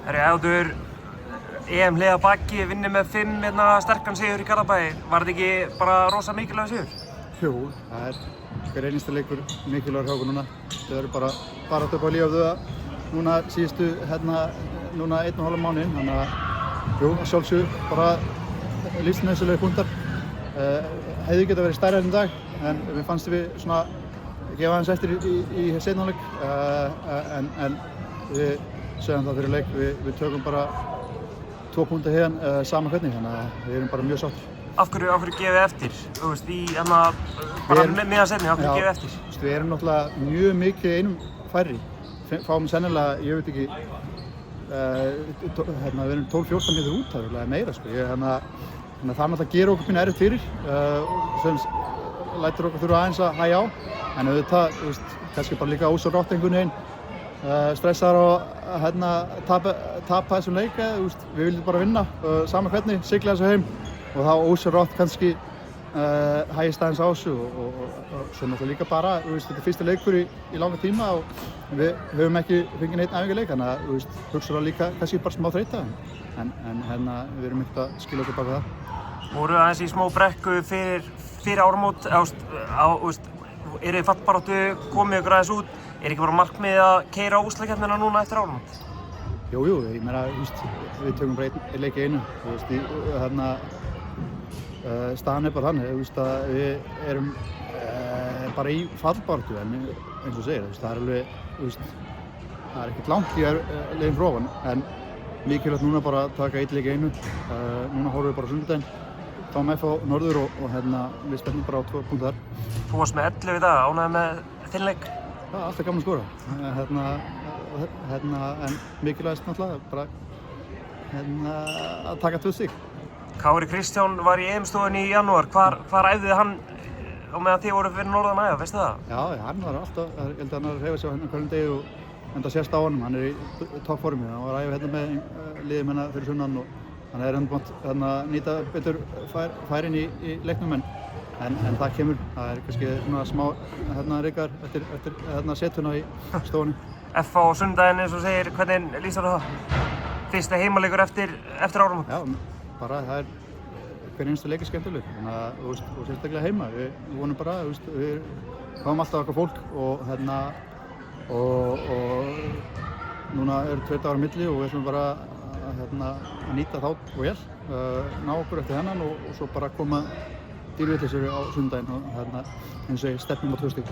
Áður EM hlið að baki, vinni með 5 sterkan sigur í Garðabæ. Var þetta ekki bara rosa mikilvægur sigur? Jú, það hver einasta leikur mikilvægur hjá okkur núna. Þau eru bara upp á líf af þau núna síðustu núna 1,5 mánuðinn. Þannig að jú, sjálfsögðu bara lífsnauðsynlegir punktar. Hefðu getað verið stærri enn í dag, en mér fannst við svona gefa aðeins eftir í seinni hálfleik. En við sögðum það fyrir leik, við tökum bara 2 punkta hérna sama hvernig, þannig að við erum bara mjög sáttir. Af hverju gefið eftir? Þú veist, bara meðan seinni, af hverju gefið eftir? Við erum náttúrulega mjög mikið einum færri. Fáum sennilega, ég veit ekki, við erum 12-14 meter út, það er meira sko. Þannig að það náttúrulega gerir okkur pínu erfitt fyrir, sem lætur okkur þurfa aðeins að hægja á. En auðvitað, kannski bara líka ósjálfrátt einhvern veginn. Stressaðar og tapa þessum leik. Við viljum bara vinna, sama hvernig, sigla þessu heim og þá ósjálfrátt kannski hægist aðeins á þessu og svo náttúrulega líka bara, þetta er fyrsti leikur í langa tíma og við höfum ekki fengið neitt æfingarleik, þannig að hugsaðu líka kannski bara smá þreyta en við erum ekkert að skilja okkur baka það. Voru aðeins í smá brekku fyrir áramót, eru þið fallbaráttu komið ykkur aðeins út? Er ekki bara markmiðið að keyra á úrslitakeppnina núna eftir áramót? Jú, ég meina, við tökum bara einn leik í einu. Staðan er bara þannig, að við erum bara í fallbaráttu, en eins og segir, það er alveg, það er ekkert langt í leiðin frá ofan, en mikilvægt núna bara að taka einn leik í einu. Núna horfum við bara á sunnudaginn, fáum F á norður og við spennum bara á 2 punktar þar. Þú varst með 11 í dag, ánægður með þinn leik? Það er alltaf gaman að skora. En mikilvægast náttúrulega bara að taka 2 stig. Kári Kristján var í EM-stofunni í janúar. Hvar æfði hann á meðan þið voru fyrir norðan að æfa, veistu það? Já, hann var alltaf, ég held að hann var að hreyfa sig á hverjum degi og enda sést á honum. Hann er í toppformi. Hann var að æfa með liðum fyrir sunnan og hann er að nýta betur færin í leiknum. En það kemur, það er kannski svona smá rykar eftir setuna í stofunni. F á sunnudaginn eins og segir, hvernig lýsar það? Fyrsti heimaleikur eftir áramót? Já, bara það er hver einstu leikir skemmtilegur, og sérstaklega heima. Við vonum bara, við fáum alltaf okkar fólk og núna eru 2 dagar á milli og við ætlum bara að nýta þá vel, ná okkur eftir hennan og svo bara koma dýrvitleysir á sunnudaginn og eins og stefnum á 2 stig.